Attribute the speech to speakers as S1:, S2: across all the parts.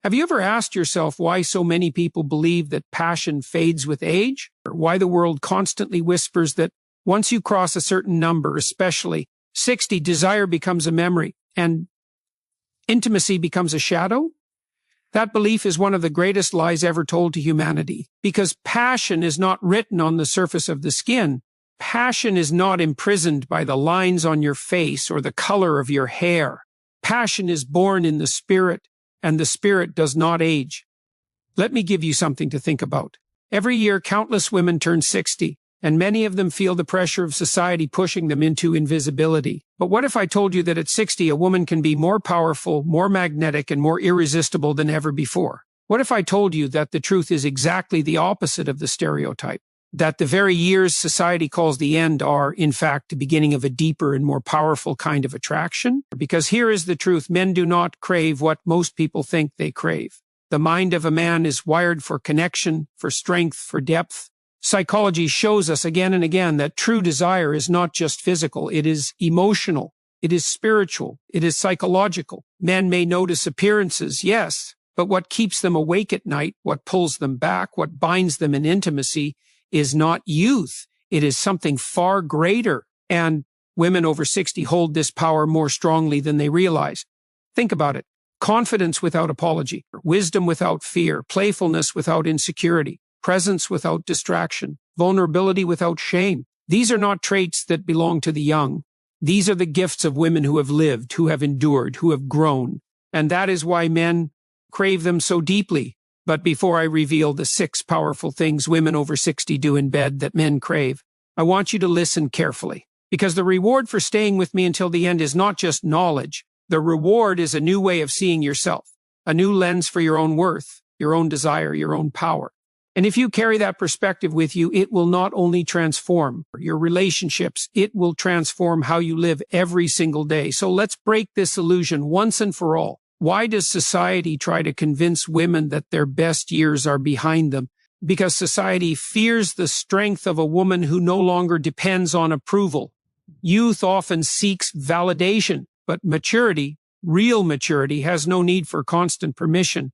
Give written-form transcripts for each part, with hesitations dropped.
S1: Have you ever asked yourself why so many people believe that passion fades with age? Or why the world constantly whispers that once you cross a certain number, especially 60, desire becomes a memory and intimacy becomes a shadow? That belief is one of the greatest lies ever told to humanity, because passion is not written on the surface of the skin. Passion is not imprisoned by the lines on your face or the color of your hair. Passion is born in the spirit, and the spirit does not age. Let me give you something to think about. Every year, countless women turn 60, and many of them feel the pressure of society pushing them into invisibility. But what if I told you that at 60, a woman can be more powerful, more magnetic, and more irresistible than ever before? What if I told you that the truth is exactly the opposite of the stereotype? That the very years society calls the end are, in fact, the beginning of a deeper and more powerful kind of attraction? Because here is the truth: men do not crave what most people think they crave. The mind of a man is wired for connection, for strength, for depth. Psychology shows us again and again that true desire is not just physical, it is emotional, it is spiritual, it is psychological. Men may notice appearances, yes, but what keeps them awake at night, what pulls them back, what binds them in intimacy, is not youth. It is something far greater. And women over 60 hold this power more strongly than they realize. Think about it. Confidence without apology, wisdom without fear, playfulness without insecurity, presence without distraction, vulnerability without shame. These are not traits that belong to the young. These are the gifts of women who have lived, who have endured, who have grown. And that is why men crave them so deeply. But before I reveal the 6 powerful things women over 60 do in bed that men crave, I want you to listen carefully. Because the reward for staying with me until the end is not just knowledge. The reward is a new way of seeing yourself, a new lens for your own worth, your own desire, your own power. And if you carry that perspective with you, it will not only transform your relationships, it will transform how you live every single day. So let's break this illusion once and for all. Why does society try to convince women that their best years are behind them? Because society fears the strength of a woman who no longer depends on approval. Youth often seeks validation, but maturity, real maturity, has no need for constant permission.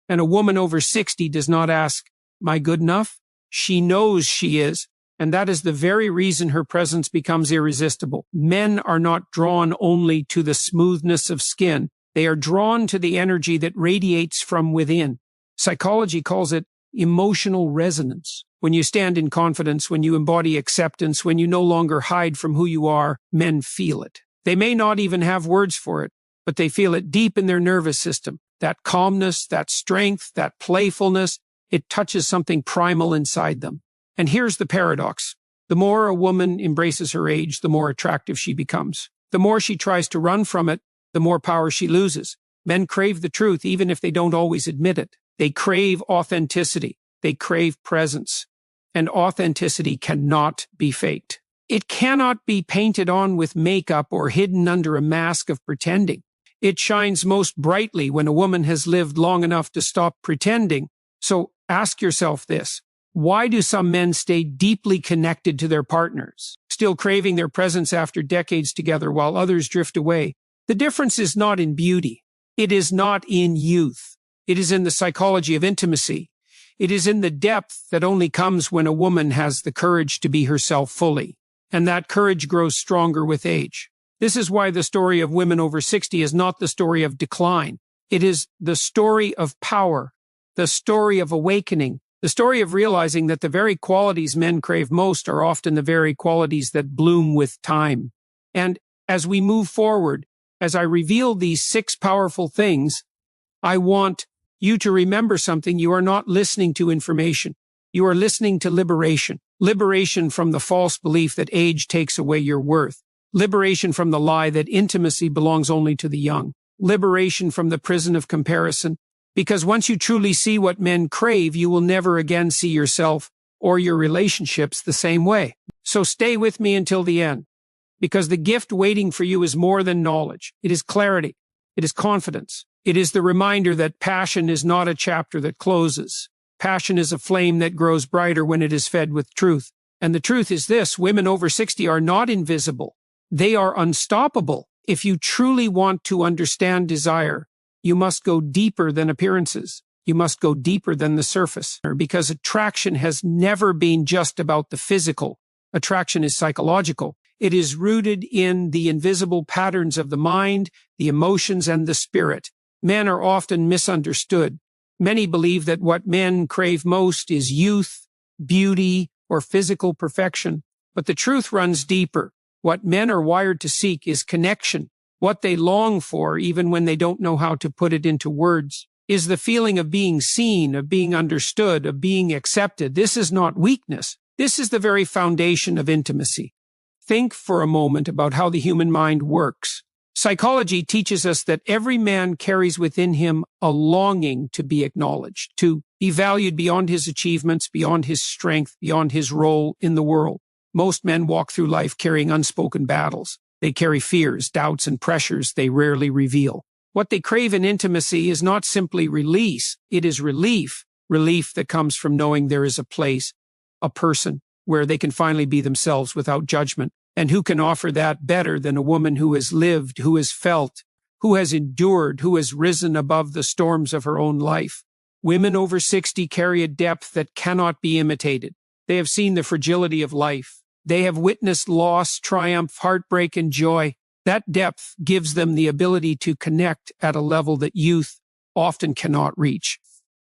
S1: And a woman over 60 does not ask, "Am I good enough?" She knows she is, and that is the very reason her presence becomes irresistible. Men are not drawn only to the smoothness of skin. They are drawn to the energy that radiates from within. Psychology calls it emotional resonance. When you stand in confidence, when you embody acceptance, when you no longer hide from who you are, men feel it. They may not even have words for it, but they feel it deep in their nervous system. That calmness, that strength, that playfulness, it touches something primal inside them. And here's the paradox. The more a woman embraces her age, the more attractive she becomes. The more she tries to run from it, the more power she loses. Men crave the truth even if they don't always admit it. They crave authenticity. They crave presence. And authenticity cannot be faked. It cannot be painted on with makeup or hidden under a mask of pretending. It shines most brightly when a woman has lived long enough to stop pretending. So ask yourself this: why do some men stay deeply connected to their partners, still craving their presence after decades together, while others drift away? The difference is not in beauty. It is not in youth. It is in the psychology of intimacy. It is in the depth that only comes when a woman has the courage to be herself fully. And that courage grows stronger with age. This is why the story of women over 60 is not the story of decline. It is the story of power, the story of awakening, the story of realizing that the very qualities men crave most are often the very qualities that bloom with time. And as we move forward, as I reveal these 6 powerful things, I want you to remember something. You are not listening to information. You are listening to liberation. Liberation from the false belief that age takes away your worth. Liberation from the lie that intimacy belongs only to the young. Liberation from the prison of comparison. Because once you truly see what men crave, you will never again see yourself or your relationships the same way. So stay with me until the end. Because the gift waiting for you is more than knowledge. It is clarity. It is confidence. It is the reminder that passion is not a chapter that closes. Passion is a flame that grows brighter when it is fed with truth. And the truth is this: women over 60 are not invisible. They are unstoppable. If you truly want to understand desire, you must go deeper than appearances. You must go deeper than the surface, because attraction has never been just about the physical. Attraction is psychological. It is rooted in the invisible patterns of the mind, the emotions, and the spirit. Men are often misunderstood. Many believe that what men crave most is youth, beauty, or physical perfection. But the truth runs deeper. What men are wired to seek is connection. What they long for, even when they don't know how to put it into words, is the feeling of being seen, of being understood, of being accepted. This is not weakness. This is the very foundation of intimacy. Think for a moment about how the human mind works. Psychology teaches us that every man carries within him a longing to be acknowledged, to be valued beyond his achievements, beyond his strength, beyond his role in the world. Most men walk through life carrying unspoken battles. They carry fears, doubts, and pressures they rarely reveal. What they crave in intimacy is not simply release, it is relief. Relief that comes from knowing there is a place, a person, where they can finally be themselves without judgment. And who can offer that better than a woman who has lived, who has felt, who has endured, who has risen above the storms of her own life? Women over 60 carry a depth that cannot be imitated. They have seen the fragility of life. They have witnessed loss, triumph, heartbreak, and joy. That depth gives them the ability to connect at a level that youth often cannot reach.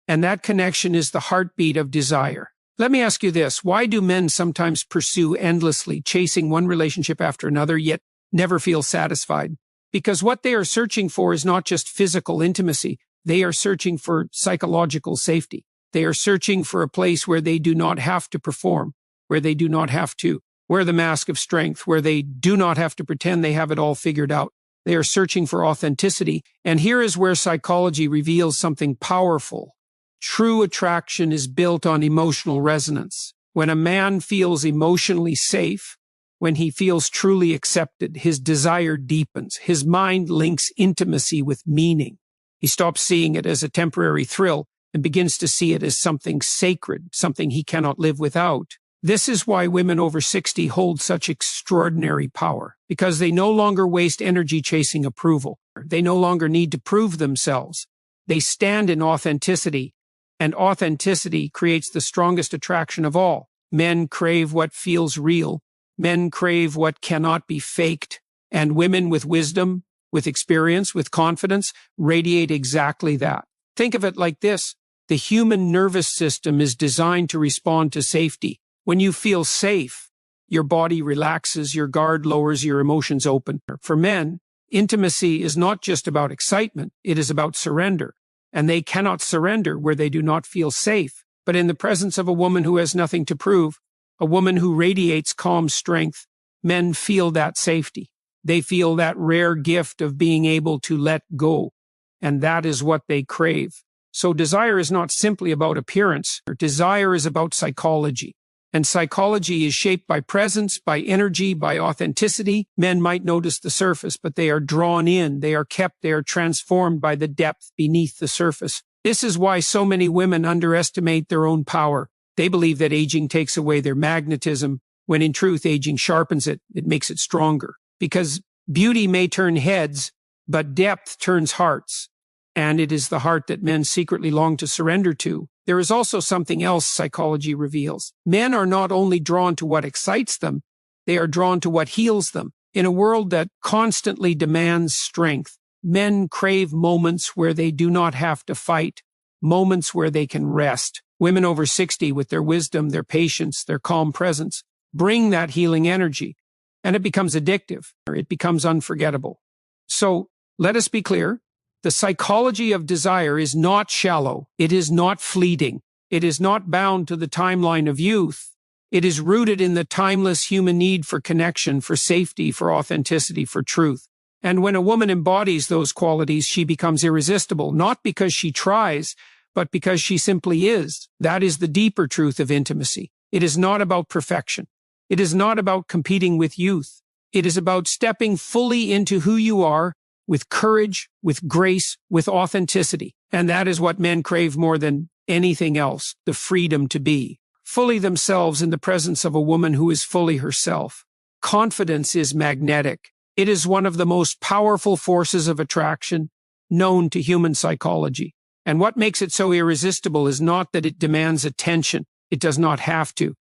S1: And that connection is the heartbeat of desire. Let me ask you this. Why do men sometimes pursue endlessly, chasing one relationship after another, yet never feel satisfied? Because what they are searching for is not just physical intimacy. They are searching for psychological safety. They are searching for a place where they do not have to perform, where they do not have to wear the mask of strength, where they do not have to pretend they have it all figured out. They are searching for authenticity. And here is where psychology reveals something powerful. True attraction is built on emotional resonance. When a man feels emotionally safe, when he feels truly accepted, his desire deepens. His mind links intimacy with meaning. He stops seeing it as a temporary thrill and begins to see it as something sacred, something he cannot live without. This is why women over 60 hold such extraordinary power, because they no longer waste energy chasing approval. They no longer need to prove themselves. They stand in authenticity, and authenticity creates the strongest attraction of all. Men crave what feels real. Men crave what cannot be faked. And women with wisdom, with experience, with confidence, radiate exactly that. Think of it like this. The human nervous system is designed to respond to safety. When you feel safe, your body relaxes, your guard lowers, your emotions open. For men, intimacy is not just about excitement, it is about surrender. And they cannot surrender where they do not feel safe. But in the presence of a woman who has nothing to prove, a woman who radiates calm strength, men feel that safety. They feel that rare gift of being able to let go. And that is what they crave. So desire is not simply about appearance. Desire is about psychology. And psychology is shaped by presence, by energy, by authenticity. Men might notice the surface, but they are drawn in, they are kept, they are transformed by the depth beneath the surface. This is why so many women underestimate their own power. They believe that aging takes away their magnetism, when in truth, aging sharpens it. It makes it stronger. Because beauty may turn heads, but depth turns hearts. And it is the heart that men secretly long to surrender to. There is also something else psychology reveals. Men are not only drawn to what excites them, they are drawn to what heals them. In a world that constantly demands strength, men crave moments where they do not have to fight, moments where they can rest. Women over 60, with their wisdom, their patience, their calm presence, bring that healing energy, and it becomes addictive, or it becomes unforgettable. So let us be clear. The psychology of desire is not shallow. It is not fleeting. It is not bound to the timeline of youth. It is rooted in the timeless human need for connection, for safety, for authenticity, for truth. And when a woman embodies those qualities, she becomes irresistible, not because she tries, but because she simply is. That is the deeper truth of intimacy. It is not about perfection. It is not about competing with youth. It is about stepping fully into who you are, with courage, with grace, with authenticity. And that is what men crave more than anything else, the freedom to be fully themselves in the presence of a woman who is fully herself. Confidence is magnetic. It is one of the most powerful forces of attraction. known to human psychology. And what makes it so irresistible is not that it demands attention. It does not have to.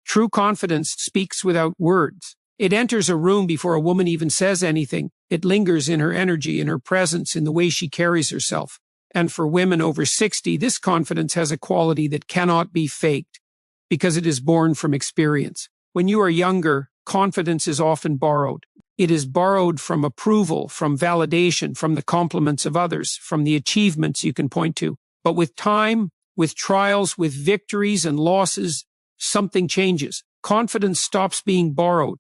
S1: True confidence speaks without words. It enters a room before a woman even says anything. It lingers in her energy, in her presence, in the way she carries herself. And for women over 60, this confidence has a quality that cannot be faked because it is born from experience. When you are younger, confidence is often borrowed. It is borrowed from approval, from validation, from the compliments of others, from the achievements you can point to. But with time, with trials, with victories and losses, something changes. Confidence stops being borrowed.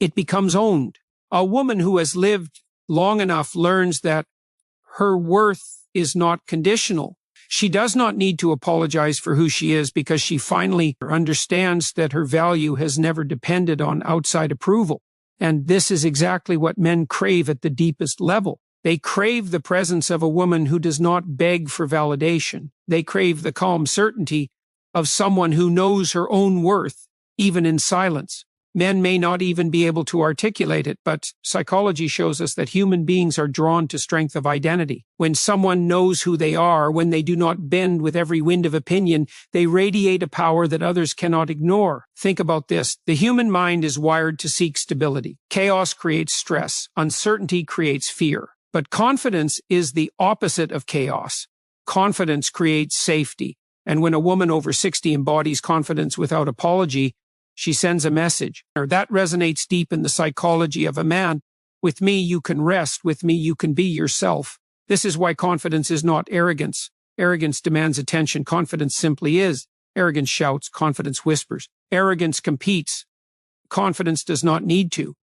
S1: It becomes owned. A woman who has lived long enough learns that her worth is not conditional. She does not need to apologize for who she is because she finally understands that her value has never depended on outside approval. And this is exactly what men crave at the deepest level. They crave the presence of a woman who does not beg for validation. They crave the calm certainty of someone who knows her own worth, even in silence. Men may not even be able to articulate it, but psychology shows us that human beings are drawn to strength of identity. When someone knows who they are, when they do not bend with every wind of opinion, they radiate a power that others cannot ignore. Think about this. The human mind is wired to seek stability. Chaos creates stress. Uncertainty creates fear. But confidence is the opposite of chaos. Confidence creates safety. And when a woman over 60 embodies confidence without apology, she sends a message. That resonates deep in the psychology of a man. With me, you can rest. With me, you can be yourself. This is why confidence is not arrogance. Arrogance demands attention. Confidence simply is. Arrogance shouts. Confidence whispers. Arrogance competes. Confidence does not need to.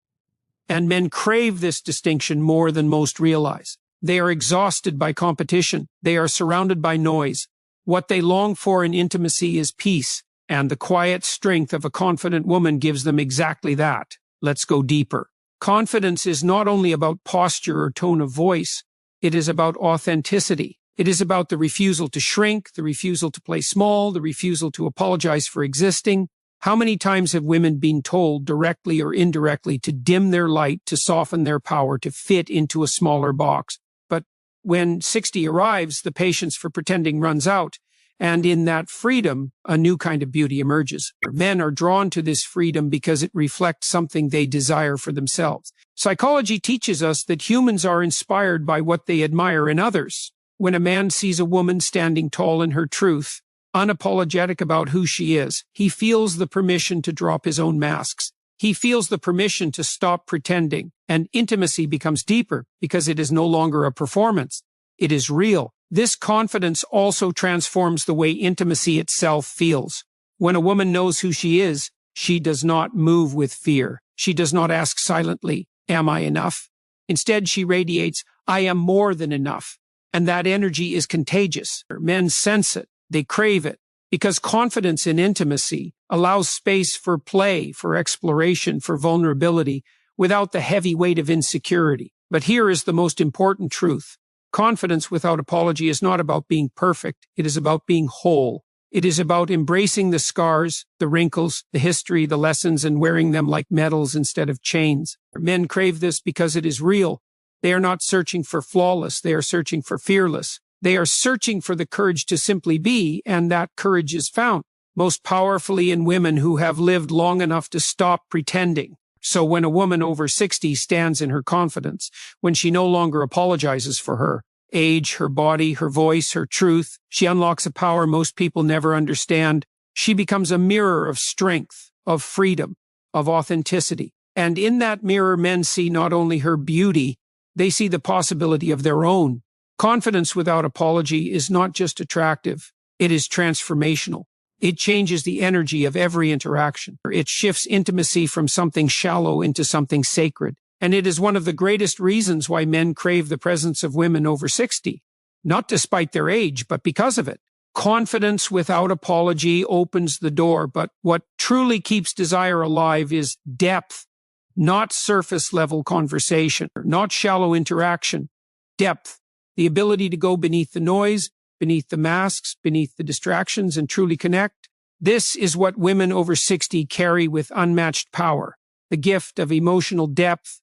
S1: And men crave this distinction more than most realize. They are exhausted by competition. They are surrounded by noise. What they long for in intimacy is peace. And the quiet strength of a confident woman gives them exactly that. Let's go deeper. Confidence is not only about posture or tone of voice. It is about authenticity. It is about the refusal to shrink, the refusal to play small, the refusal to apologize for existing. How many times have women been told, directly or indirectly, to dim their light, to soften their power, to fit into a smaller box? But when 60 arrives, the patience for pretending runs out. And in that freedom, a new kind of beauty emerges. Men are drawn to this freedom because it reflects something they desire for themselves. Psychology teaches us that humans are inspired by what they admire in others. When a man sees a woman standing tall in her truth, unapologetic about who she is, he feels the permission to drop his own masks. He feels the permission to stop pretending, and intimacy becomes deeper because it is no longer a performance. It is real. This confidence also transforms the way intimacy itself feels. When a woman knows who she is, she does not move with fear. She does not ask silently, "Am I enough?" Instead, she radiates, "I am more than enough." And that energy is contagious. Men sense it. They crave it. Because confidence in intimacy allows space for play, for exploration, for vulnerability, without the heavy weight of insecurity. But here is the most important truth. Confidence without apology is not about being perfect. It is about being whole. It is about embracing the scars, the wrinkles, the history, the lessons, and wearing them like medals instead of chains. Men crave this because it is real. They are not searching for flawless. They are searching for fearless. They are searching for the courage to simply be, and that courage is found most powerfully in women who have lived long enough to stop pretending. So when a woman over 60 stands in her confidence, when she no longer apologizes for her age, her body, her voice, her truth, she unlocks a power most people never understand. She becomes a mirror of strength, of freedom, of authenticity. And in that mirror, men see not only her beauty, they see the possibility of their own. Confidence without apology is not just attractive, it is transformational. It changes the energy of every interaction. It shifts intimacy from something shallow into something sacred. And it is one of the greatest reasons why men crave the presence of women over 60. Not despite their age, but because of it. Confidence without apology opens the door, but what truly keeps desire alive is depth, not surface-level conversation, not shallow interaction. Depth, the ability to go beneath the noise, beneath the masks, beneath the distractions, and truly connect. This is what women over 60 carry with unmatched power, the gift of emotional depth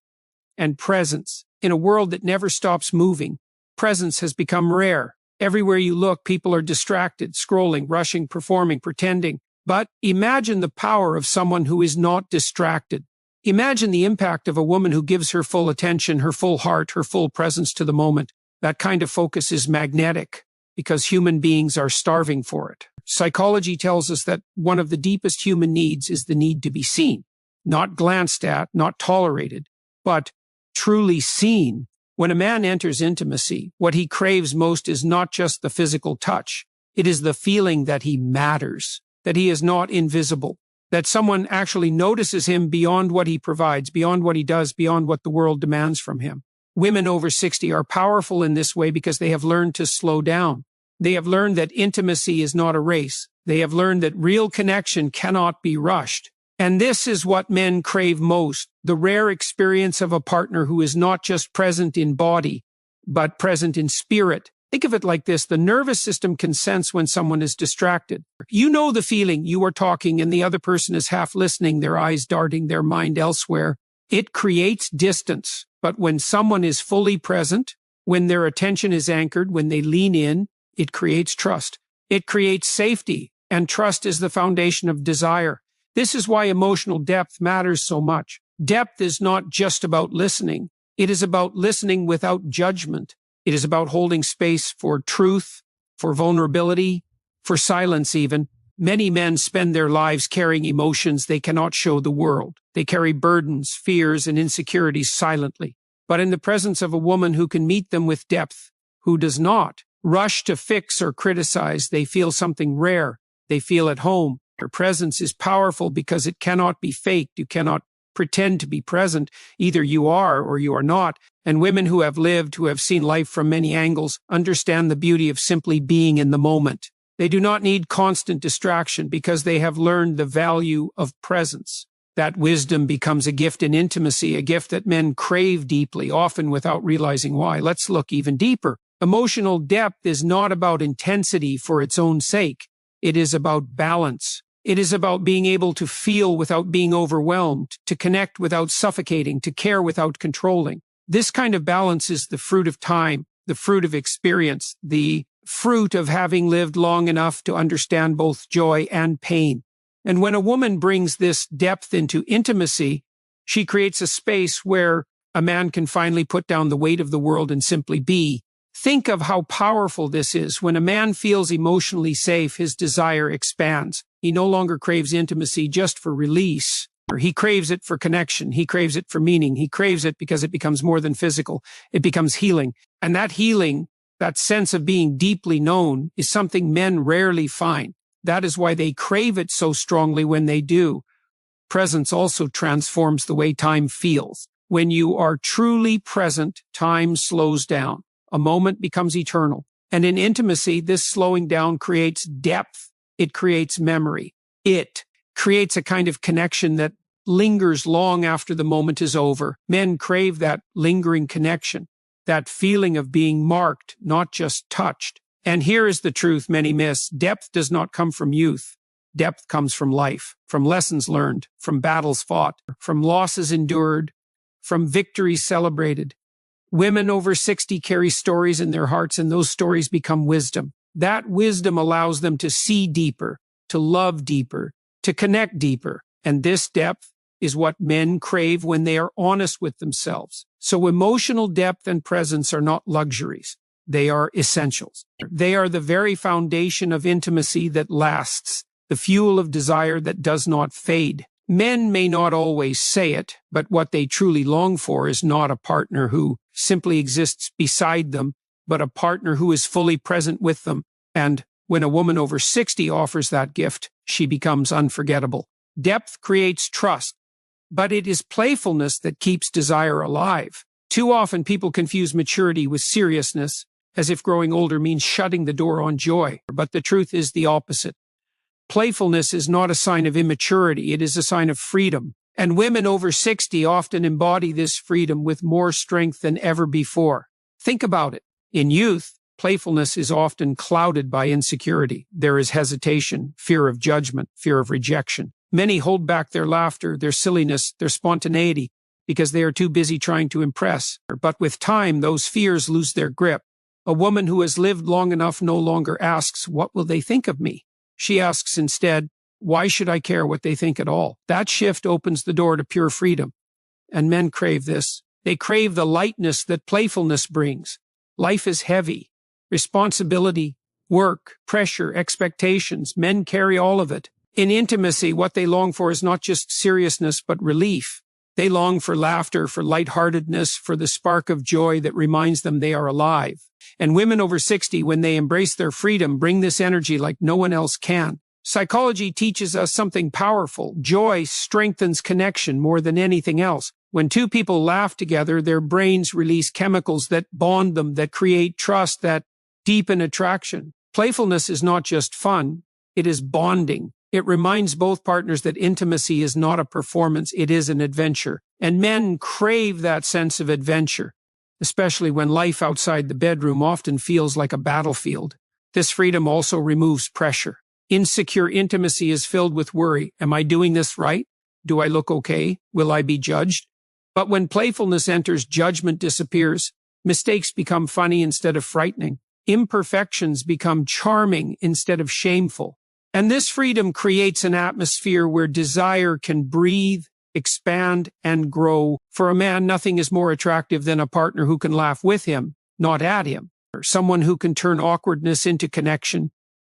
S1: and presence. In a world that never stops moving, Presence has become rare. Everywhere you look, people are distracted, scrolling, rushing, performing, pretending. But imagine the power of someone who is not distracted. Imagine the impact of a woman who gives her full attention, her full heart, her full presence to the moment. That kind of focus is magnetic because human beings are starving for it. Psychology tells us that one of the deepest human needs is the need to be seen, not glanced at, not tolerated, but truly seen. When a man enters intimacy, what he craves most is not just the physical touch. It is the feeling that he matters, that he is not invisible, that someone actually notices him beyond what he provides, beyond what he does, beyond what the world demands from him. Women over 60 are powerful in this way because they have learned to slow down. They have learned that intimacy is not a race. They have learned that real connection cannot be rushed. And this is what men crave most, the rare experience of a partner who is not just present in body, but present in spirit. Think of it like this. The nervous system can sense when someone is distracted. You know the feeling you are talking and the other person is half listening, their eyes darting, their mind elsewhere. It creates distance. But when someone is fully present, when their attention is anchored, when they lean in, it creates trust. It creates safety, and trust is the foundation of desire. This is why emotional depth matters so much. Depth is not just about listening. It is about listening without judgment. It is about holding space for truth, for vulnerability, for silence even. Many men spend their lives carrying emotions they cannot show the world. They carry burdens, fears, and insecurities silently. But in the presence of a woman who can meet them with depth, who does not rush to fix or criticize, they feel something rare. They feel at home. Her presence is powerful because it cannot be faked. You cannot pretend to be present. Either you are or you are not. And women who have lived, who have seen life from many angles, understand the beauty of simply being in the moment. They do not need constant distraction because they have learned the value of presence. That wisdom becomes a gift in intimacy, a gift that men crave deeply, often without realizing why. Let's look even deeper. Emotional depth is not about intensity for its own sake. It is about balance. It is about being able to feel without being overwhelmed, to connect without suffocating, to care without controlling. This kind of balance is the fruit of time, the fruit of experience, the fruit of having lived long enough to understand both joy and pain. And when a woman brings this depth into intimacy, she creates a space where a man can finally put down the weight of the world and simply be. Think of how powerful this is. When a man feels emotionally safe, his desire expands. He no longer craves intimacy just for release. He craves it for connection. He craves it for meaning. He craves it because it becomes more than physical. It becomes healing. And that healing, that sense of being deeply known, is something men rarely find. That is why they crave it so strongly when they do. Presence also transforms the way time feels. When you are truly present, time slows down. A moment becomes eternal. And in intimacy, this slowing down creates depth. It creates memory. It creates a kind of connection that lingers long after the moment is over. Men crave that lingering connection, that feeling of being marked, not just touched. And here is the truth many miss. Depth does not come from youth. Depth comes from life, from lessons learned, from battles fought, from losses endured, from victories celebrated. Women over 60 carry stories in their hearts, and those stories become wisdom. That wisdom allows them to see deeper, to love deeper, to connect deeper. And this depth is what men crave when they are honest with themselves. So emotional depth and presence are not luxuries. They are essentials. They are the very foundation of intimacy that lasts, the fuel of desire that does not fade. Men may not always say it, but what they truly long for is not a partner who simply exists beside them, but a partner who is fully present with them. And when a woman over 60 offers that gift, she becomes unforgettable. Depth creates trust, but it is playfulness that keeps desire alive. Too often people confuse maturity with seriousness, as if growing older means shutting the door on joy. But the truth is the opposite. Playfulness is not a sign of immaturity, it is a sign of freedom. And women over 60 often embody this freedom with more strength than ever before. Think about it. In youth, playfulness is often clouded by insecurity. There is hesitation, fear of judgment, fear of rejection. Many hold back their laughter, their silliness, their spontaneity, because they are too busy trying to impress. But with time, those fears lose their grip. A woman who has lived long enough no longer asks, "What will they think of me?" She asks instead, "Why should I care what they think at all?" That shift opens the door to pure freedom. And men crave this. They crave the lightness that playfulness brings. Life is heavy. Responsibility, work, pressure, expectations. Men carry all of it. In intimacy, what they long for is not just seriousness, but relief. They long for laughter, for lightheartedness, for the spark of joy that reminds them they are alive. And women over 60, when they embrace their freedom, bring this energy like no one else can. Psychology teaches us something powerful. Joy strengthens connection more than anything else. When two people laugh together, their brains release chemicals that bond them, that create trust, that deepen attraction. Playfulness is not just fun, it is bonding. It reminds both partners that intimacy is not a performance, it is an adventure. And men crave that sense of adventure, especially when life outside the bedroom often feels like a battlefield. This freedom also removes pressure. Insecure intimacy is filled with worry. Am I doing this right? Do I look okay? Will I be judged? But when playfulness enters, judgment disappears. Mistakes become funny instead of frightening. Imperfections become charming instead of shameful. And this freedom creates an atmosphere where desire can breathe, expand, and grow. For a man, nothing is more attractive than a partner who can laugh with him, not at him, or someone who can turn awkwardness into connection,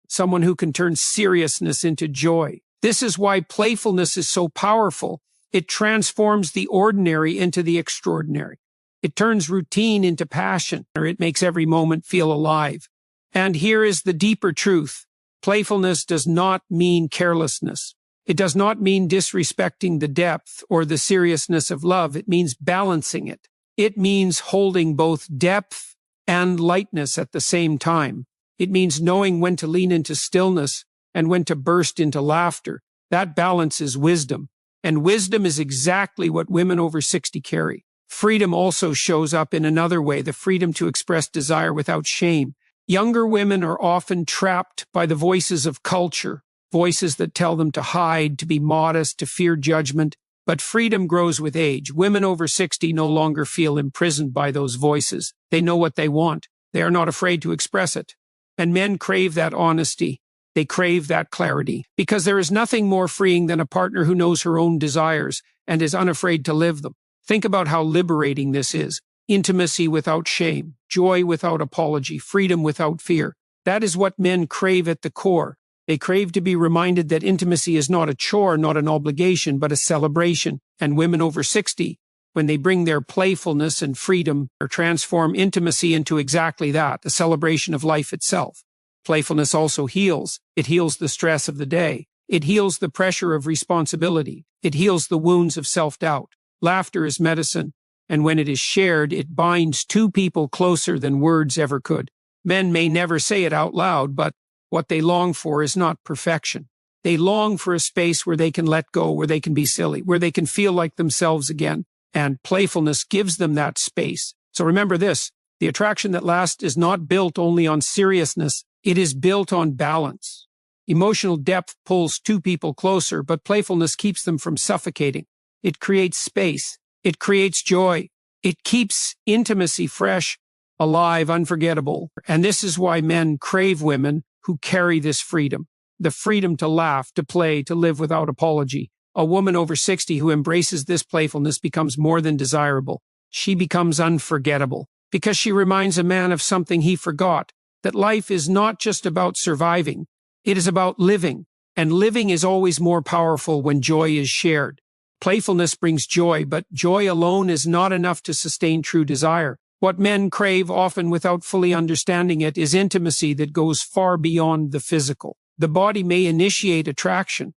S1: someone who can turn seriousness into joy. This is why playfulness is so powerful. It transforms the ordinary into the extraordinary. It turns routine into passion, or it makes every moment feel alive. And here is the deeper truth. Playfulness does not mean carelessness. It does not mean disrespecting the depth or the seriousness of love. It means balancing it. It means holding both depth and lightness at the same time. It means knowing when to lean into stillness and when to burst into laughter. That balance is wisdom. And wisdom is exactly what women over 60 carry. Freedom also shows up in another way, the freedom to express desire without shame. Younger women are often trapped by the voices of culture, voices that tell them to hide, to be modest, to fear judgment. But freedom grows with age. Women over 60 no longer feel imprisoned by those voices. They know what they want. They are not afraid to express it. And men crave that honesty. They crave that clarity. Because there is nothing more freeing than a partner who knows her own desires and is unafraid to live them. Think about how liberating this is. Intimacy without shame, joy without apology, freedom without fear. That is what men crave at the core. They crave to be reminded that intimacy is not a chore, not an obligation, but a celebration. And women over 60, when they bring their playfulness and freedom, or transform intimacy into exactly that, a celebration of life itself. Playfulness also heals. It heals the stress of the day. It heals the pressure of responsibility. It heals the wounds of self-doubt. Laughter is medicine. And when it is shared, it binds two people closer than words ever could. Men may never say it out loud, but what they long for is not perfection. They long for a space where they can let go, where they can be silly, where they can feel like themselves again. And playfulness gives them that space. So remember this, the attraction that lasts is not built only on seriousness. It is built on balance. Emotional depth pulls two people closer, but playfulness keeps them from suffocating. It creates space. It creates joy. It keeps intimacy fresh, alive, unforgettable. And this is why men crave women who carry this freedom. The freedom to laugh, to play, to live without apology. A woman over 60 who embraces this playfulness becomes more than desirable. She becomes unforgettable because she reminds a man of something he forgot, that life is not just about surviving. It is about living. And living is always more powerful when joy is shared. Playfulness brings joy, but joy alone is not enough to sustain true desire. What men crave, often without fully understanding it, is intimacy that goes far beyond the physical. The body may initiate attraction,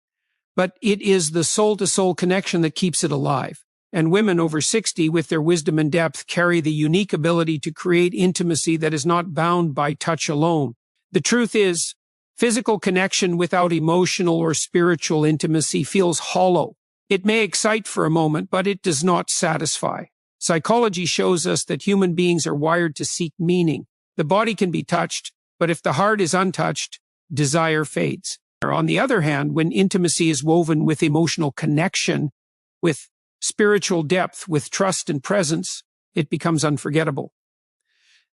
S1: but it is the soul-to-soul connection that keeps it alive. And women over 60, with their wisdom and depth, carry the unique ability to create intimacy that is not bound by touch alone. The truth is, physical connection without emotional or spiritual intimacy feels hollow. It may excite for a moment, but it does not satisfy. Psychology shows us that human beings are wired to seek meaning. The body can be touched, but if the heart is untouched, desire fades. On the other hand, when intimacy is woven with emotional connection, with spiritual depth, with trust and presence, it becomes unforgettable.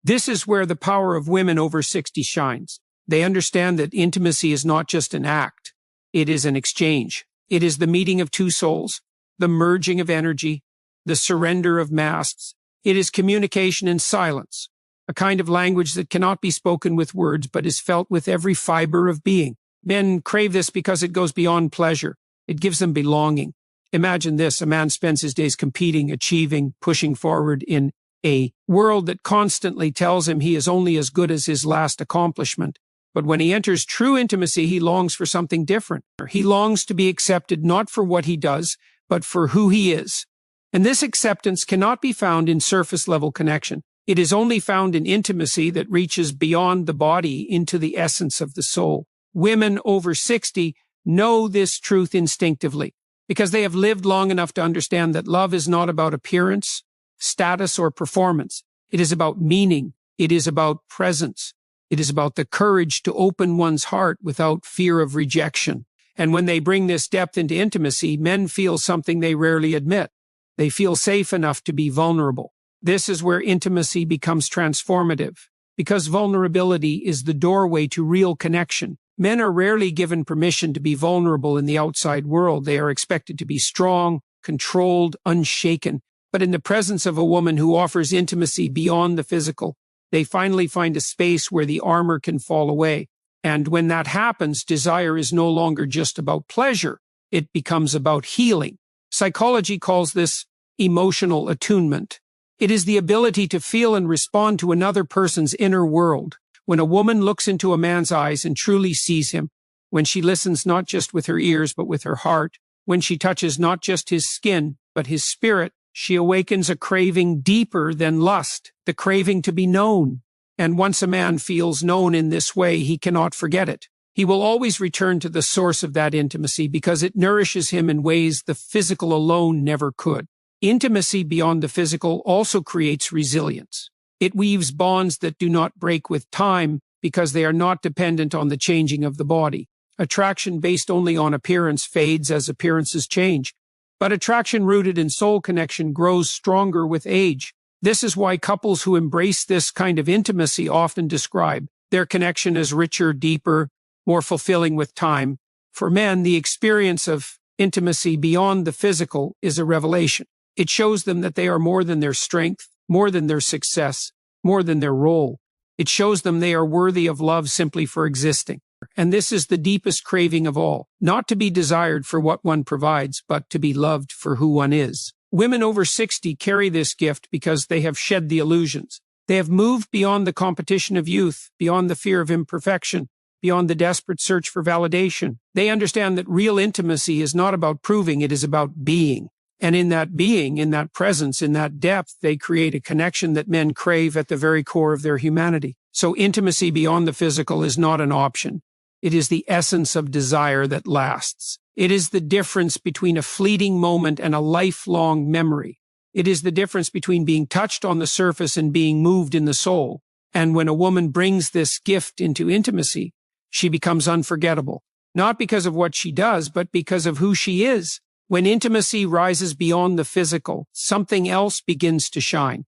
S1: This is where the power of women over 60 shines. They understand that intimacy is not just an act. It is an exchange. It is the meeting of two souls, the merging of energy, the surrender of masks. It is communication in silence, a kind of language that cannot be spoken with words but is felt with every fiber of being. Men crave this because it goes beyond pleasure. It gives them belonging. Imagine this: a man spends his days competing, achieving, pushing forward in a world that constantly tells him he is only as good as his last accomplishment. But when he enters true intimacy, he longs for something different. He longs to be accepted not for what he does, but for who he is. And this acceptance cannot be found in surface-level connection. It is only found in intimacy that reaches beyond the body into the essence of the soul. Women over 60 know this truth instinctively because they have lived long enough to understand that love is not about appearance, status, or performance. It is about meaning. It is about presence. It is about the courage to open one's heart without fear of rejection. And when they bring this depth into intimacy, men feel something they rarely admit. They feel safe enough to be vulnerable. This is where intimacy becomes transformative, because vulnerability is the doorway to real connection. Men are rarely given permission to be vulnerable in the outside world. They are expected to be strong, controlled, unshaken. But in the presence of a woman who offers intimacy beyond the physical, they finally find a space where the armor can fall away. And when that happens, desire is no longer just about pleasure. It becomes about healing. Psychology calls this emotional attunement. It is the ability to feel and respond to another person's inner world. When a woman looks into a man's eyes and truly sees him, when she listens not just with her ears but with her heart, when she touches not just his skin but his spirit, she awakens a craving deeper than lust, the craving to be known. And once a man feels known in this way, he cannot forget it. He will always return to the source of that intimacy because it nourishes him in ways the physical alone never could. Intimacy beyond the physical also creates resilience. It weaves bonds that do not break with time because they are not dependent on the changing of the body. Attraction based only on appearance fades as appearances change. But attraction rooted in soul connection grows stronger with age. This is why couples who embrace this kind of intimacy often describe their connection as richer, deeper, more fulfilling with time. For men, the experience of intimacy beyond the physical is a revelation. It shows them that they are more than their strength, more than their success, more than their role. It shows them they are worthy of love simply for existing. And this is the deepest craving of all, not to be desired for what one provides, but to be loved for who one is. Women over 60 carry this gift because they have shed the illusions. They have moved beyond the competition of youth, beyond the fear of imperfection, beyond the desperate search for validation. They understand that real intimacy is not about proving, it is about being. And in that being, in that presence, in that depth, they create a connection that men crave at the very core of their humanity. So intimacy beyond the physical is not an option. It is the essence of desire that lasts. It is the difference between a fleeting moment and a lifelong memory. It is the difference between being touched on the surface and being moved in the soul. And when a woman brings this gift into intimacy, she becomes unforgettable, not because of what she does, but because of who she is. When intimacy rises beyond the physical, something else begins to shine.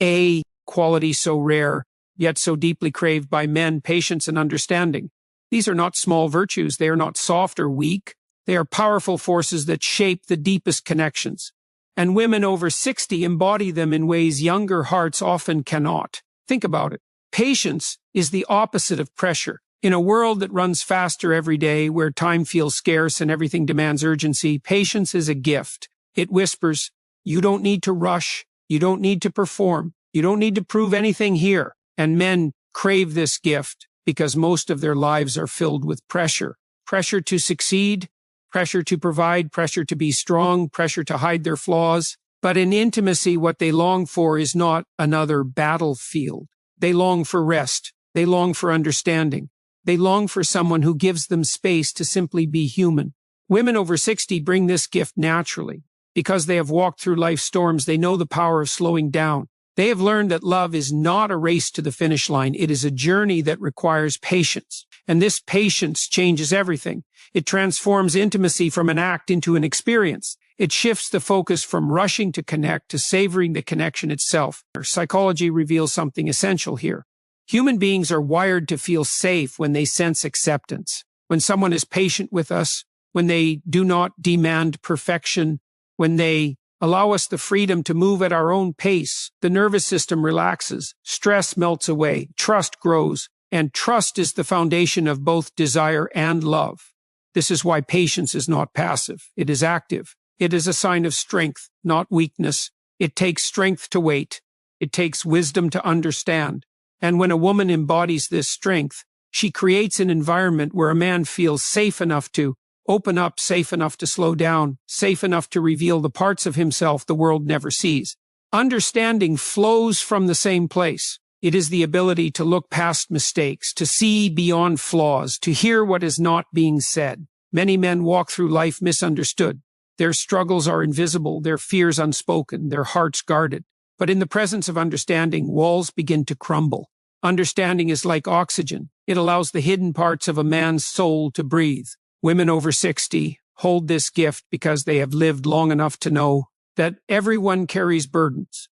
S1: A quality so rare, yet so deeply craved by men, patience and understanding. These are not small virtues. They are not soft or weak. They are powerful forces that shape the deepest connections. And women over 60 embody them in ways younger hearts often cannot. Think about it. Patience is the opposite of pressure. In a world that runs faster every day, where time feels scarce and everything demands urgency, patience is a gift. It whispers, you don't need to rush. You don't need to perform. You don't need to prove anything here. And men crave this gift because most of their lives are filled with pressure. Pressure to succeed, pressure to provide, pressure to be strong, pressure to hide their flaws. But in intimacy, what they long for is not another battlefield. They long for rest. They long for understanding. They long for someone who gives them space to simply be human. Women over 60 bring this gift naturally. Because they have walked through life's storms, they know the power of slowing down. They have learned that love is not a race to the finish line. It is a journey that requires patience. And this patience changes everything. It transforms intimacy from an act into an experience. It shifts the focus from rushing to connect to savoring the connection itself. Psychology reveals something essential here. Human beings are wired to feel safe when they sense acceptance. When someone is patient with us, when they do not demand perfection, when they allow us the freedom to move at our own pace, the nervous system relaxes, stress melts away, trust grows, and trust is the foundation of both desire and love. This is why patience is not passive. It is active. It is a sign of strength, not weakness. It takes strength to wait. It takes wisdom to understand. And when a woman embodies this strength, she creates an environment where a man feels safe enough to open up, safe enough to slow down, safe enough to reveal the parts of himself the world never sees. Understanding flows from the same place. It is the ability to look past mistakes, to see beyond flaws, to hear what is not being said. Many men walk through life misunderstood. Their struggles are invisible, their fears unspoken, their hearts guarded. But in the presence of understanding, walls begin to crumble. Understanding is like oxygen. It allows the hidden parts of a man's soul to breathe. Women over 60 hold this gift because they have lived long enough to know that everyone carries burdens.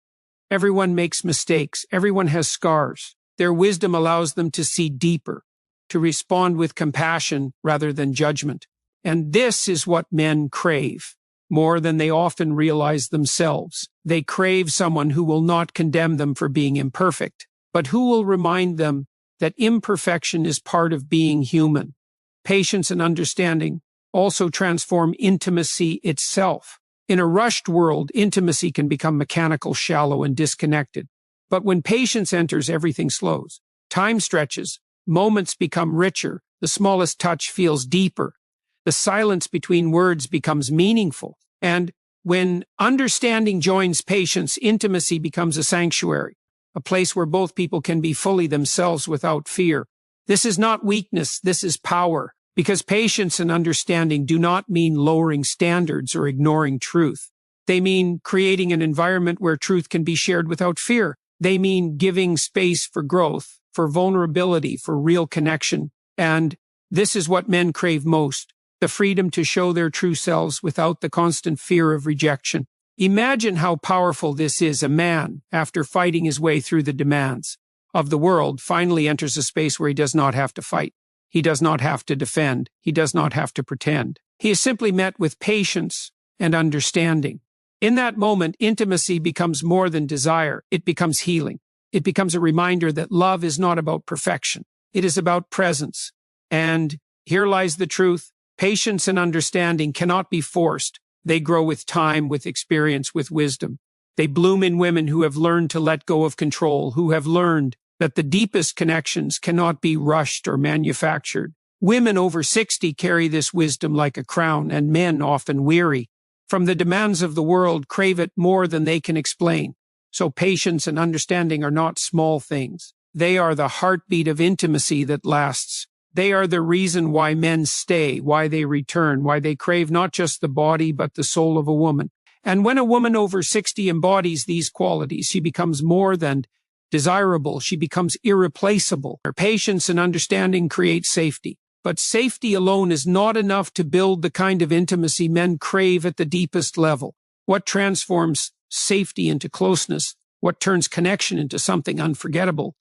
S1: Everyone makes mistakes. Everyone has scars. Their wisdom allows them to see deeper, to respond with compassion rather than judgment. And this is what men crave more than they often realize themselves. They crave someone who will not condemn them for being imperfect, but who will remind them that imperfection is part of being human. Patience and understanding also transform intimacy itself. In a rushed world, intimacy can become mechanical, shallow, and disconnected. But when patience enters, everything slows. Time stretches, moments become richer, the smallest touch feels deeper. The silence between words becomes meaningful. And when understanding joins patience, intimacy becomes a sanctuary, a place where both people can be fully themselves without fear. This is not weakness, this is power. Because patience and understanding do not mean lowering standards or ignoring truth. They mean creating an environment where truth can be shared without fear. They mean giving space for growth, for vulnerability, for real connection. And this is what men crave most, the freedom to show their true selves without the constant fear of rejection. Imagine how powerful this is. A man, after fighting his way through the demands of the world, finally enters a space where he does not have to fight. He does not have to defend. He does not have to pretend. He is simply met with patience and understanding. In that moment, intimacy becomes more than desire. It becomes healing. It becomes a reminder that love is not about perfection. It is about presence. And here lies the truth. Patience and understanding cannot be forced. They grow with time, with experience, with wisdom. They bloom in women who have learned to let go of control, who have learned that the deepest connections cannot be rushed or manufactured. Women over 60 carry this wisdom like a crown, and men, often weary from the demands of the world, crave it more than they can explain. So patience and understanding are not small things. They are the heartbeat of intimacy that lasts. They are the reason why men stay, why they return, why they crave not just the body but the soul of a woman. And when a woman over 60 embodies these qualities, she becomes more than desirable, she becomes irreplaceable. Her patience and understanding create safety. But safety alone is not enough to build the kind of intimacy men crave at the deepest level. What transforms safety into closeness, what turns connection into something unforgettable,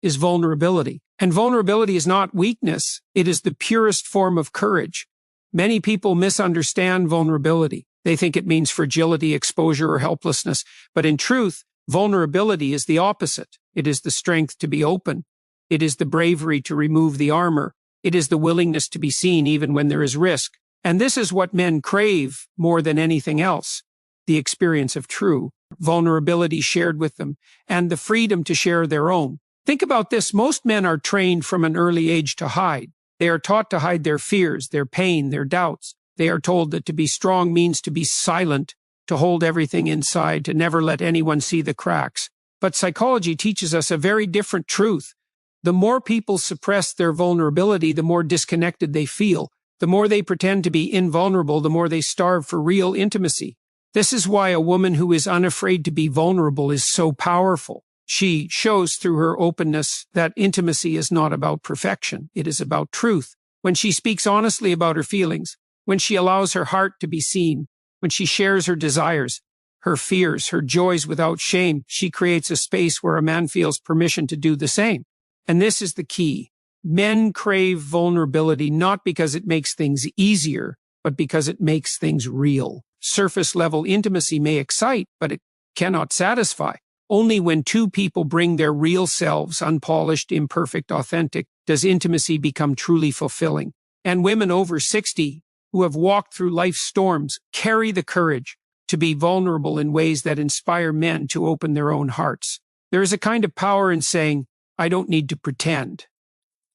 S1: is vulnerability. And vulnerability is not weakness, it is the purest form of courage. Many people misunderstand vulnerability. They think it means fragility, exposure, or helplessness. But in truth, vulnerability is the opposite. It is the strength to be open. It is the bravery to remove the armor. It is the willingness to be seen even when there is risk. And this is what men crave more than anything else, the experience of true vulnerability shared with them and the freedom to share their own. Think about this. Most men are trained from an early age to hide. They are taught to hide their fears, their pain, their doubts. They are told that to be strong means to be silent, to hold everything inside, to never let anyone see the cracks. But psychology teaches us a very different truth. The more people suppress their vulnerability, the more disconnected they feel. The more they pretend to be invulnerable, the more they starve for real intimacy. This is why a woman who is unafraid to be vulnerable is so powerful. She shows through her openness that intimacy is not about perfection. It is about truth. When she speaks honestly about her feelings, when she allows her heart to be seen, When she shares her desires, her fears, her joys without shame, she creates a space where a man feels permission to do the same. And this is the key. Men crave vulnerability not because it makes things easier, but because it makes things real. Surface level intimacy may excite, but it cannot satisfy. Only when two people bring their real selves, unpolished, imperfect, authentic, does intimacy become truly fulfilling. And women over 60 who have walked through life's storms carry the courage to be vulnerable in ways that inspire men to open their own hearts. There is a kind of power in saying, I don't need to pretend.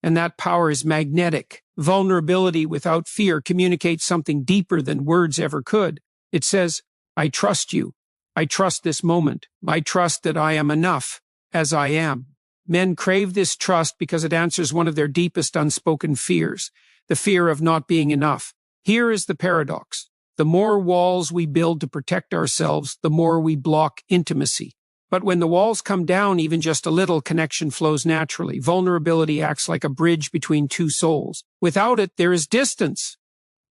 S1: And that power is magnetic. Vulnerability without fear communicates something deeper than words ever could. It says, I trust you. I trust this moment. I trust that I am enough as I am. Men crave this trust because it answers one of their deepest unspoken fears, the fear of not being enough. Here is the paradox. The more walls we build to protect ourselves, the more we block intimacy. But when the walls come down even just a little, connection flows naturally. Vulnerability acts like a bridge between two souls. Without it, there is distance.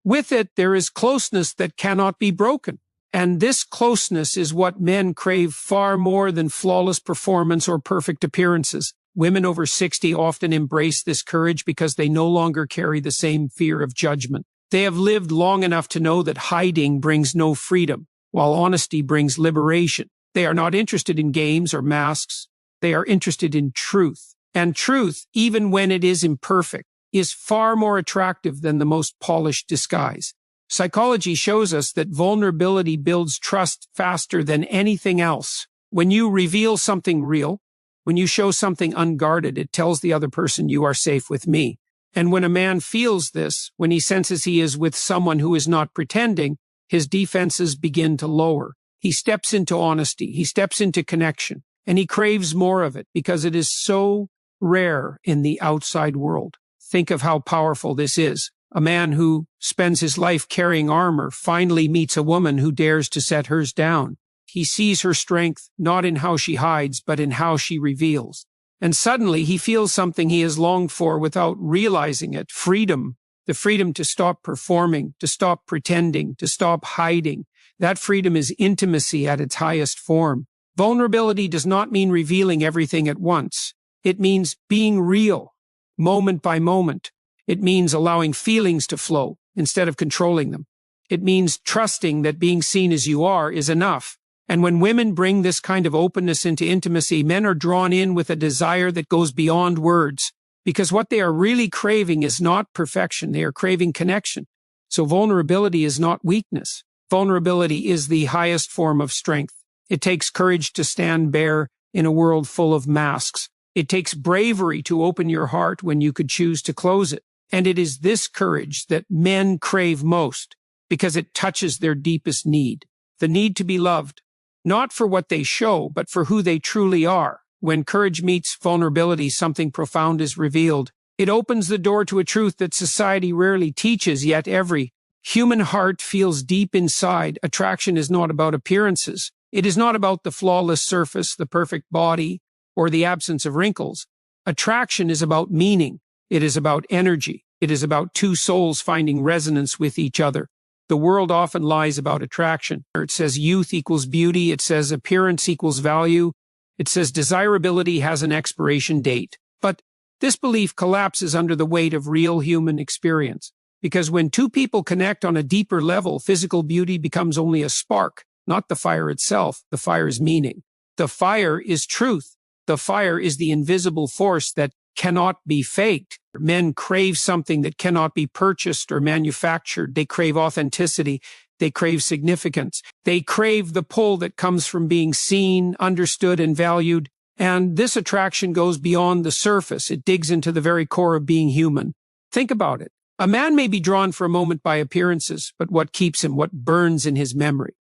S1: With it, there is closeness that cannot be broken. And this closeness is what men crave far more than flawless performance or perfect appearances. Women over 60 often embrace this courage because they no longer carry the same fear of judgment. They have lived long enough to know that hiding brings no freedom, while honesty brings liberation. They are not interested in games or masks. They are interested in truth. And truth, even when it is imperfect, is far more attractive than the most polished disguise. Psychology shows us that vulnerability builds trust faster than anything else. When you reveal something real, when you show something unguarded, it tells the other person you are safe with me. And when a man feels this, when he senses he is with someone who is not pretending, his defenses begin to lower. He steps into honesty, he steps into connection, and he craves more of it because it is so rare in the outside world. Think of how powerful this is. A man who spends his life carrying armor finally meets a woman who dares to set hers down. He sees her strength not in how she hides, but in how she reveals. And suddenly he feels something he has longed for without realizing it. Freedom. The freedom to stop performing, to stop pretending, to stop hiding. That freedom is intimacy at its highest form. Vulnerability does not mean revealing everything at once. It means being real, moment by moment. It means allowing feelings to flow instead of controlling them. It means trusting that being seen as you are is enough. And when women bring this kind of openness into intimacy, men are drawn in with a desire that goes beyond words. Because what they are really craving is not perfection. They are craving connection. So vulnerability is not weakness. Vulnerability is the highest form of strength. It takes courage to stand bare in a world full of masks. It takes bravery to open your heart when you could choose to close it. And it is this courage that men crave most because it touches their deepest need, the need to be loved, not for what they show, but for who they truly are. When courage meets vulnerability, something profound is revealed. It opens the door to a truth that society rarely teaches, yet every human heart feels deep inside. Attraction is not about appearances. It is not about the flawless surface, the perfect body, or the absence of wrinkles. Attraction is about meaning. It is about energy. It is about two souls finding resonance with each other. The world often lies about attraction. It says youth equals beauty. It says appearance equals value. It says desirability has an expiration date. But this belief collapses under the weight of real human experience. Because when two people connect on a deeper level, physical beauty becomes only a spark, not the fire itself. The fire is meaning. The fire is truth. The fire is the invisible force that cannot be faked. Men crave something that cannot be purchased or manufactured. They crave authenticity. They crave significance. They crave the pull that comes from being seen, understood, and valued. And this attraction goes beyond the surface. It digs into the very core of being human. Think about it. A man may be drawn for a moment by appearances, but what keeps him, what burns in his memory,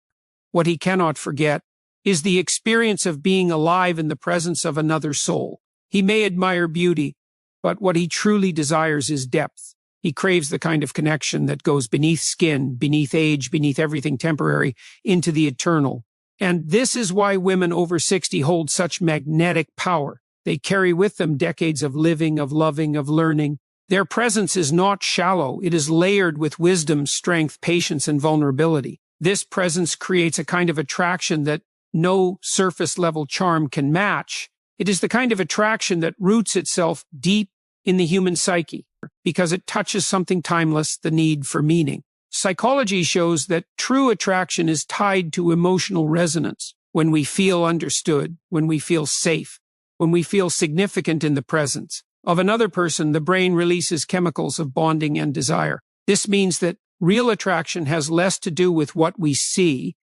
S1: what he cannot forget, is the experience of being alive in the presence of another soul. He may admire beauty, but what he truly desires is depth. He craves the kind of connection that goes beneath skin, beneath age, beneath everything temporary, into the eternal. And this is why women over 60 hold such magnetic power. They carry with them decades of living, of loving, of learning. Their presence is not shallow. It is layered with wisdom, strength, patience, and vulnerability. This presence creates a kind of attraction that no surface-level charm can match. It is the kind of attraction that roots itself deep in the human psyche because it touches something timeless, the need for meaning. Psychology shows that true attraction is tied to emotional resonance. When we feel understood, when we feel safe, when we feel significant in the presence of another person, the brain releases chemicals of bonding and desire. This means that real attraction has less to do with what we see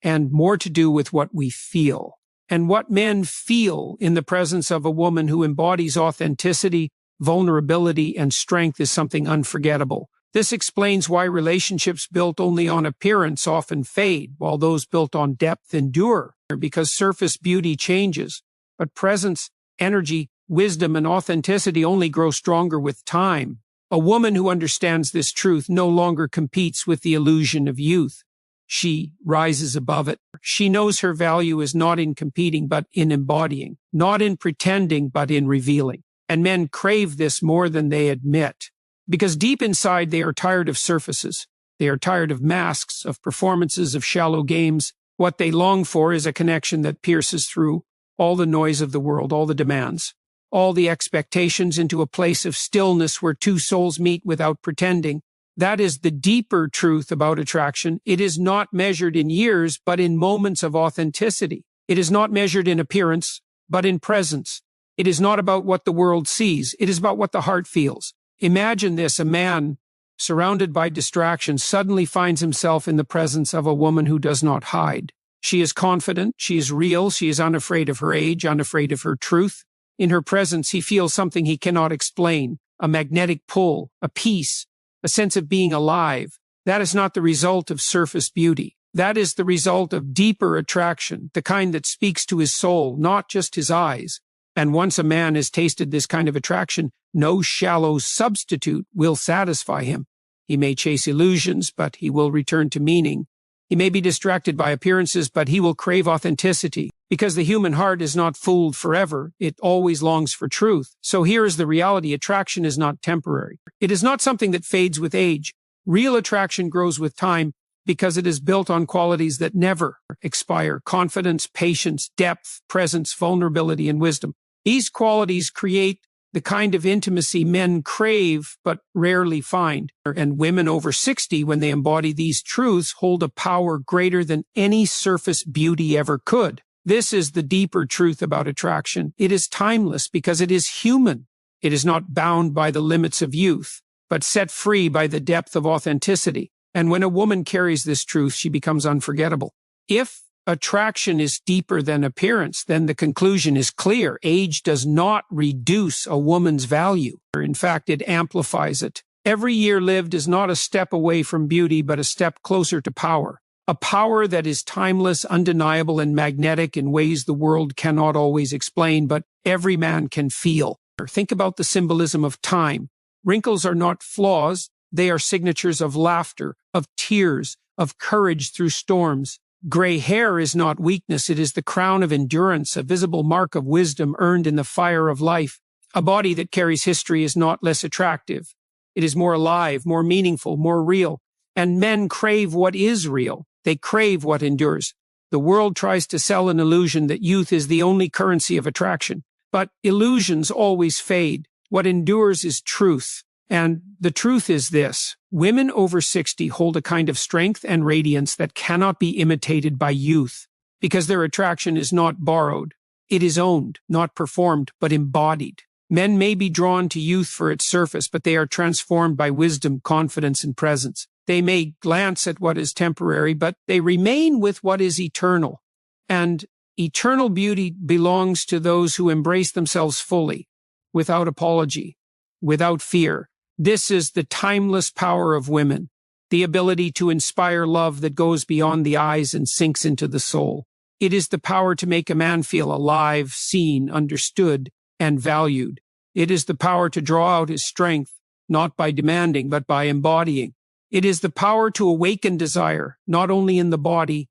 S1: and more to do with what we feel. And what men feel in the presence of a woman who embodies authenticity, vulnerability, and strength is something unforgettable. This explains why relationships built only on appearance often fade, while those built on depth endure, because surface beauty changes, but presence, energy, wisdom, and authenticity only grow stronger with time. A woman who understands this truth no longer competes with the illusion of youth. She rises above it. She knows her value is not in competing, but in embodying, not in pretending, but in revealing. And men crave this more than they admit. Because deep inside, they are tired of surfaces. They are tired of masks, of performances, of shallow games. What they long for is a connection that pierces through all the noise of the world, all the demands, all the expectations, into a place of stillness where two souls meet without pretending. That is the deeper truth about attraction. It is not measured in years, but in moments of authenticity. It is not measured in appearance, but in presence. It is not about what the world sees. It is about what the heart feels. Imagine this: a man surrounded by distractions suddenly finds himself in the presence of a woman who does not hide. She is confident, she is real, she is unafraid of her age, unafraid of her truth. In her presence, he feels something he cannot explain, a magnetic pull, a peace, a sense of being alive. That is not the result of surface beauty. That is the result of deeper attraction, the kind that speaks to his soul, not just his eyes. And once a man has tasted this kind of attraction, no shallow substitute will satisfy him. He may chase illusions, but he will return to meaning. He may be distracted by appearances, but he will crave authenticity. Because the human heart is not fooled forever, it always longs for truth. So here is the reality: attraction is not temporary. It is not something that fades with age. Real attraction grows with time because it is built on qualities that never expire: confidence, patience, depth, presence, vulnerability, and wisdom. These qualities create the kind of intimacy men crave but rarely find. And women over 60, when they embody these truths, hold a power greater than any surface beauty ever could. This is the deeper truth about attraction. It is timeless because it is human. It is not bound by the limits of youth, but set free by the depth of authenticity. And when a woman carries this truth, she becomes unforgettable. If attraction is deeper than appearance, then the conclusion is clear: age does not reduce a woman's value. In fact, it amplifies it. Every year lived is not a step away from beauty, but a step closer to power. A power that is timeless, undeniable, and magnetic in ways the world cannot always explain, but every man can feel. Think about the symbolism of time. Wrinkles are not flaws. They are signatures of laughter, of tears, of courage through storms. Gray hair is not weakness. It is the crown of endurance, a visible mark of wisdom earned in the fire of life. A body that carries history is not less attractive. It is more alive, more meaningful, more real. And men crave what is real. They crave what endures. The world tries to sell an illusion that youth is the only currency of attraction. But illusions always fade. What endures is truth. And the truth is this: women over 60 hold a kind of strength and radiance that cannot be imitated by youth, because their attraction is not borrowed. It is owned, not performed, but embodied. Men may be drawn to youth for its surface, but they are transformed by wisdom, confidence, and presence. They may glance at what is temporary, but they remain with what is eternal. And eternal beauty belongs to those who embrace themselves fully, without apology, without fear. This is the timeless power of women, the ability to inspire love that goes beyond the eyes and sinks into the soul. It is the power to make a man feel alive, seen, understood, and valued. It is the power to draw out his strength, not by demanding, but by embodying. It is the power to awaken desire, not only in the body,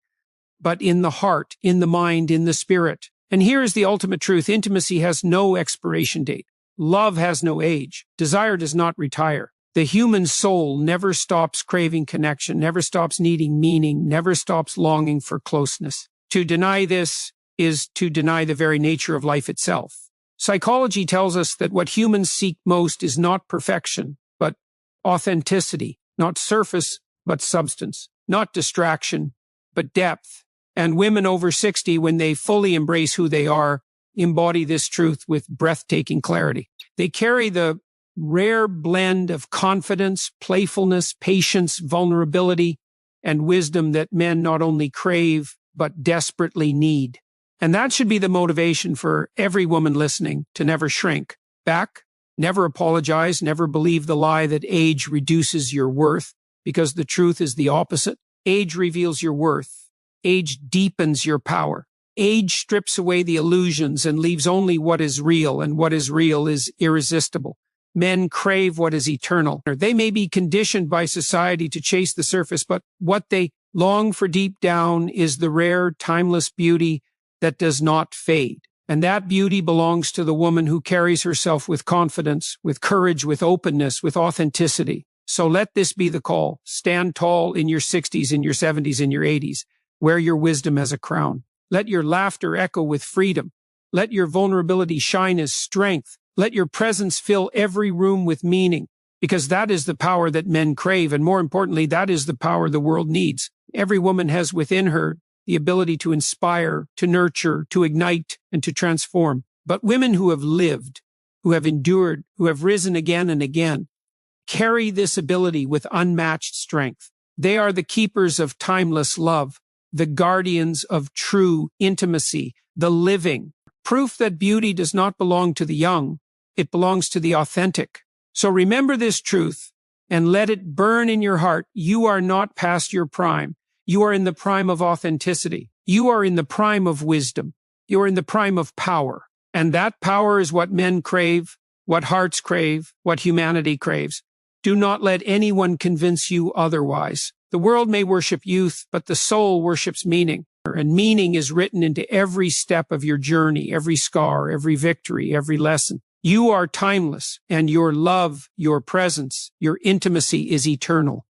S1: but in the heart, in the mind, in the spirit. And here is the ultimate truth: intimacy has no expiration date. Love has no age. Desire does not retire. The human soul never stops craving connection, never stops needing meaning, never stops longing for closeness. To deny this is to deny the very nature of life itself. Psychology tells us that what humans seek most is not perfection, but authenticity, not surface, but substance, not distraction, but depth. And women over 60, when they fully embrace who they are, embody this truth with breathtaking clarity. They carry the rare blend of confidence, playfulness, patience, vulnerability, and wisdom that men not only crave, but desperately need. And that should be the motivation for every woman listening to never shrink back, never apologize, never believe the lie that age reduces your worth, because the truth is the opposite. Age reveals your worth. Age deepens your power. Age strips away the illusions and leaves only what is real, and what is real is irresistible. Men crave what is eternal. They may be conditioned by society to chase the surface, but what they long for deep down is the rare, timeless beauty that does not fade. And that beauty belongs to the woman who carries herself with confidence, with courage, with openness, with authenticity. So let this be the call. Stand tall in your 60s, in your 70s, in your 80s. Wear your wisdom as a crown. Let your laughter echo with freedom. Let your vulnerability shine as strength. Let your presence fill every room with meaning, because that is the power that men crave, and more importantly, that is the power the world needs. Every woman has within her the ability to inspire, to nurture, to ignite, and to transform. But women who have lived, who have endured, who have risen again and again, carry this ability with unmatched strength. They are the keepers of timeless love, the guardians of true intimacy, the living proof that beauty does not belong to the young, it belongs to the authentic. So remember this truth and let it burn in your heart. You are not past your prime. You are in the prime of authenticity. You are in the prime of wisdom. You are in the prime of power. And that power is what men crave, what hearts crave, what humanity craves. Do not let anyone convince you otherwise. The world may worship youth, but the soul worships meaning. And meaning is written into every step of your journey, every scar, every victory, every lesson. You are timeless, and your love, your presence, your intimacy is eternal.